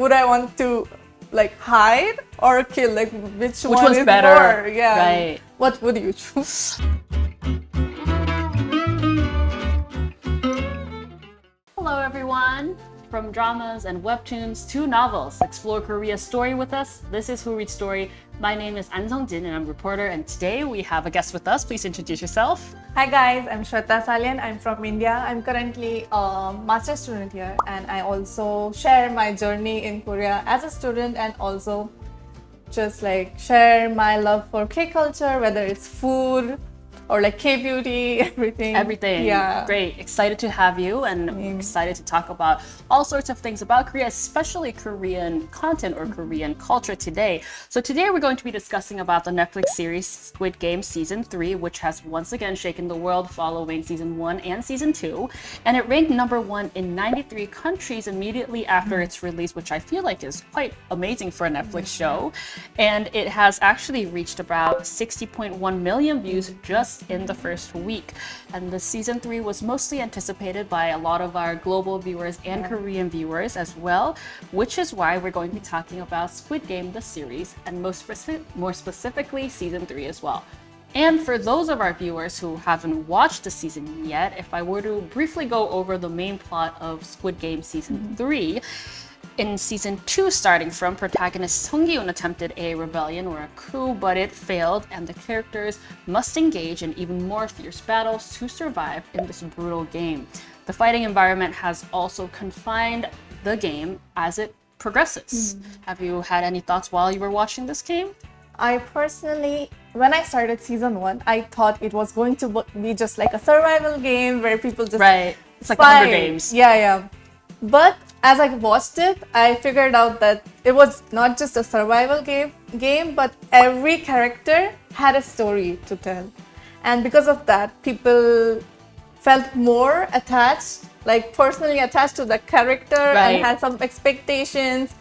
would I want to like hide or kill? Like which one one's is better? more? Yeah. Right. What would you choose? Hello everyone! From dramas and webtoons to novels, explore Korea's story with us. This is Who Reads Story. My name is An Sung-jin and I'm a reporter, and today we have a guest with us. Please introduce yourself. Hi guys, I'm Shweta Salian. I'm from India. I'm currently a master's student here, and I also share my journey in Korea as a student, and also just like share my love for K culture, whether it's food or like K beauty, everything. Everything. Yeah. Great. Excited to have you, and excited to talk about all sorts of things about Korea, especially Korean content or Korean culture today. So today we're going to be discussing about the Netflix series Squid Game Season 3, which has once again shaken the world following Season 1 and Season 2. And it ranked #1 in 93 countries immediately after its release, which I feel like is quite amazing for a Netflix show. And it has actually reached about 60.1 million views just in the first week. And the Season 3 was mostly anticipated by a lot of our global viewers and Korean viewers as well, which is why we're going to be talking about Squid Game, the series, and more specifically Season 3 as well. And for those of our viewers who haven't watched the season yet, if I were to briefly go over the main plot of Squid Game Season 3, in Season 2 starting from, protagonist Sung Gi-un attempted a rebellion or a coup, but it failed, and the characters must engage in even more fierce battles to survive in this brutal game. The fighting environment has also confined the game as it progresses. Have you had any thoughts while you were watching this game? I personally, when I started Season 1, I thought it was going to be just like a survival game where people just Right. It's like the fight. Hunger Games. Yeah. But as I watched it, I figured out that it was not just a survival game, but every character had a story to tell. And because of that, people felt more attached, like personally attached to the character, and had some expectations,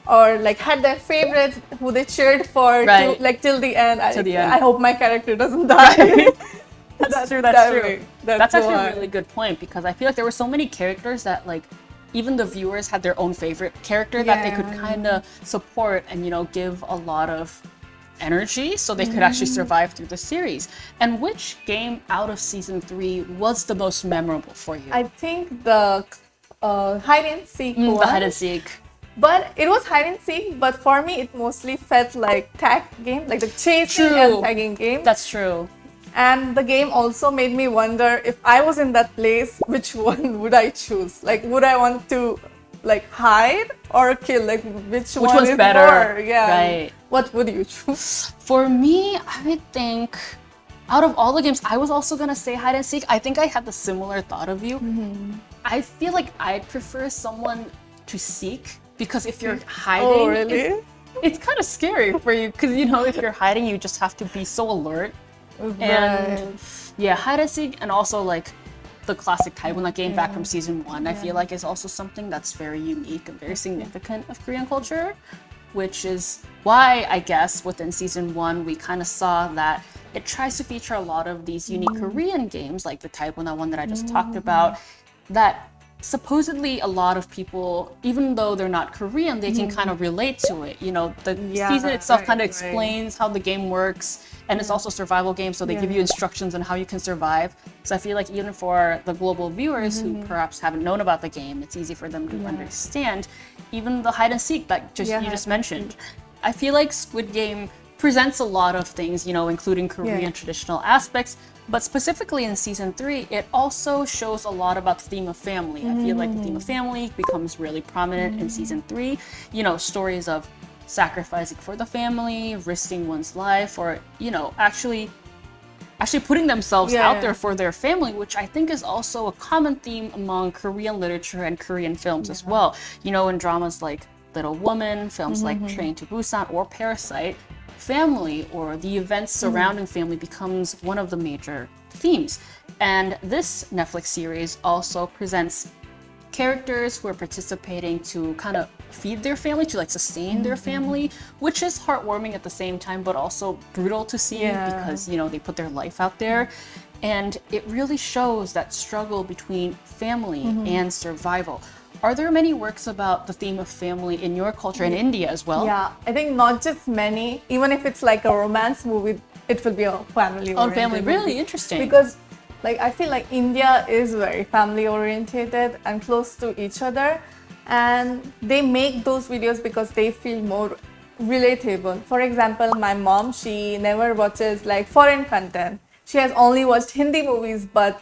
or like had their favorites who they cheered for till the end. I hope my character doesn't die. That's true. That's actually a really good point, because I feel like there were so many characters that like even the viewers had their own favorite character that they could kind of support and, you know, give a lot of energy so they could actually survive through the series. And which game out of Season 3 was the most memorable for you? I think the hide and seek one. The hide and seek. But it was hide and seek, but for me it mostly felt like tag game, like the chasing and tagging game. That's true. And the game also made me wonder, if I was in that place, which one would I choose? Like, would I want to like hide or kill? Like, which one's is better? more? Yeah. Right. What would you choose? For me, I would think out of all the games, I was also gonna say hide and seek. I think I had the similar thought of you. I feel like I'd prefer someone to seek, because if you're hiding, it's kind of scary for you, because you know, if you're hiding, you just have to be so alert. And yeah, hide and seek, and also like the classic Taibuna game back from Season 1, I feel like is also something that's very unique and very significant of Korean culture, which is why I guess within Season 1 we kind of saw that it tries to feature a lot of these unique Korean games, like the Taibuna one that I just talked about, that supposedly a lot of people, even though they're not Korean, they can kind of relate to it. You know, the season itself kind of explains how the game works, and it's also a survival game, so they give you instructions on how you can survive. So I feel like even for the global viewers who perhaps haven't known about the game, it's easy for them to understand. Even the hide and seek that you just mentioned. I feel like Squid Game presents a lot of things, you know, including Korean traditional aspects, but specifically in Season 3, it also shows a lot about the theme of family. I feel like the theme of family becomes really prominent in Season 3. You know, stories of sacrificing for the family, risking one's life, or, you know, actually putting themselves out there for their family, which I think is also a common theme among Korean literature and Korean films as well. You know, in dramas like Little Woman, films like Train to Busan or Parasite, family or the events surrounding family becomes one of the major themes. And this Netflix series also presents characters who are participating to kind of feed their family, to like sustain their family, which is heartwarming at the same time, but also brutal to see because, you know, they put their life out there. And it really shows that struggle between family and survival. Are there many works about the theme of family in your culture in India as well? Yeah, I think not just many. Even if it's like a romance movie, it will be a family On oriented family, movie. really interesting. Because like I feel like India is very family oriented and close to each other, and they make those videos because they feel more relatable. For example, my mom, she never watches like foreign content. She has only watched Hindi movies, but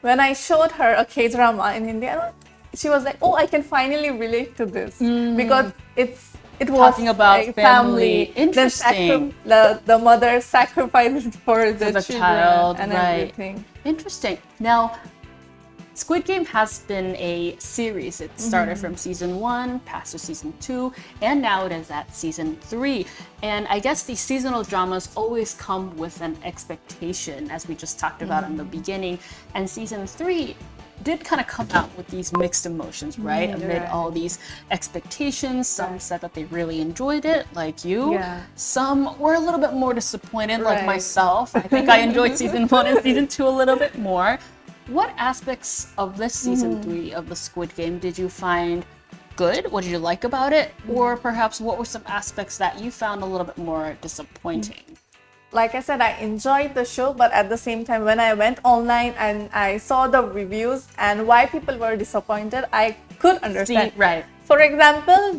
when I showed her a K-drama in India, she was like, "Oh, I can finally relate to this because it was Talking about like family. Then Interesting. the mother sacrifices for the the children child, and right. everything." Interesting. Now, Squid Game has been a series. It started from season 1, passed to season 2, and now it is at season 3. And I guess these seasonal dramas always come with an expectation, as we just talked about in the beginning. And season 3 did kind of come out with these mixed emotions, right? Amid all these expectations. Some said that they really enjoyed it, like you. Yeah. Some were a little bit more disappointed, like Right. myself. I think I enjoyed season 1 and season 2 a little bit more. What aspects of this season 3 of the Squid Game did you find good? What did you like about it? Or perhaps what were some aspects that you found a little bit more disappointing? Like I said, I enjoyed the show, but at the same time, when I went online and I saw the reviews and why people were disappointed, I could understand. Right. For example,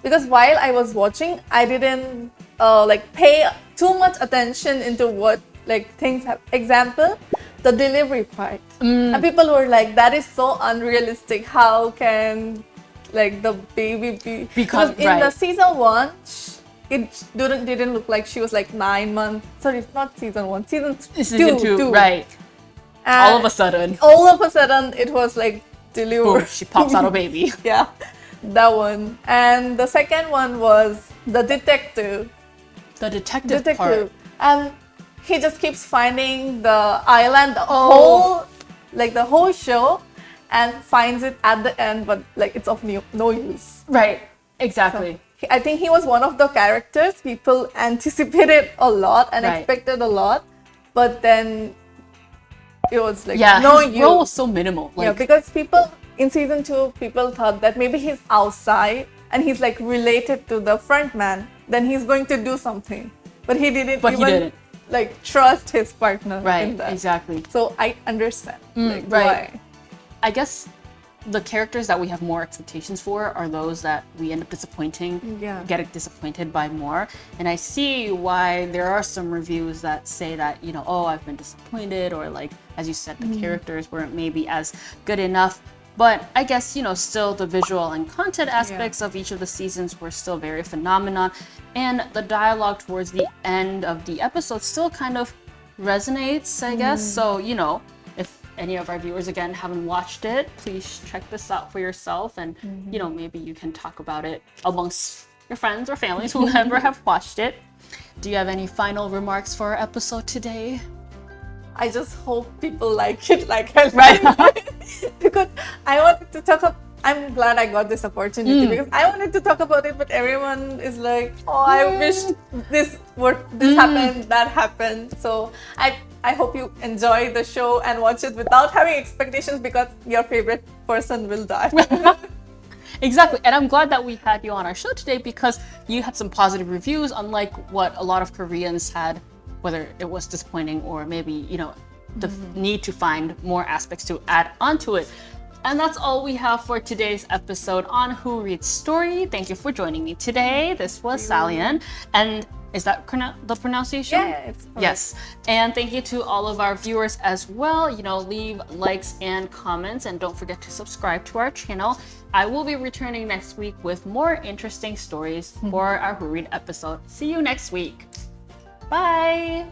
because while I was watching, I didn't like pay too much attention into what like things have. Example, the delivery part, and people were like, "That is so unrealistic. How can like the baby be?" Become- because in right. the season 1, it didn't look like she was like 9 months. Sorry, it's not season 1, season Season 2, right. And All of a sudden, it was like boom, delivered. she pops out a baby. Yeah, that one. And the second one was the detective. The detective part. And he just keeps finding the island, the whole show, and finds it at the end, but like it's of no use. Right, exactly. I think he was one of the characters people anticipated a lot and Right. expected a lot, but then it was like Yeah, no his use. role was so minimal. Like, Yeah, because people in season 2, people thought that maybe he's outside and he's like related to the front man, then he's going to do something. But he didn't But he even didn't. like trust his partner in right, that. exactly. So I understand like right. why. I guess the characters that we have more expectations for are those that we end up disappointing, Yeah. get disappointed by more. And I see why there are some reviews that say that, oh, I've been disappointed, or like, as you said, the characters weren't maybe as good enough. But I guess, still the visual and content aspects of each of the seasons were still very phenomenal. And the dialogue towards the end of the episode still kind of resonates, I guess. So, if any of our viewers, again, haven't watched it, please check this out for yourself. And, maybe you can talk about it amongst your friends or families, whoever have watched it. Do you have any final remarks for our episode today? I just hope people like it like I like it. Because I wanted to talk about, I'm glad I got this opportunity because I wanted to talk about it, but everyone is like, "Oh, I wish this happened, that happened." So I hope you enjoy the show and watch it without having expectations, because your favorite person will die. Exactly. And I'm glad that we had you on our show today because you had some positive reviews, unlike what a lot of Koreans had, whether it was disappointing or maybe, the need to find more aspects to add onto it. And that's all we have for today's episode on Who Reads Story. Thank you for joining me today. This was Salian. And is that the pronunciation? Yeah, it's correct. Yes. And thank you to all of our viewers as well. Leave likes and comments, and don't forget to subscribe to our channel. I will be returning next week with more interesting stories for our Who Read episode. See you next week. Bye.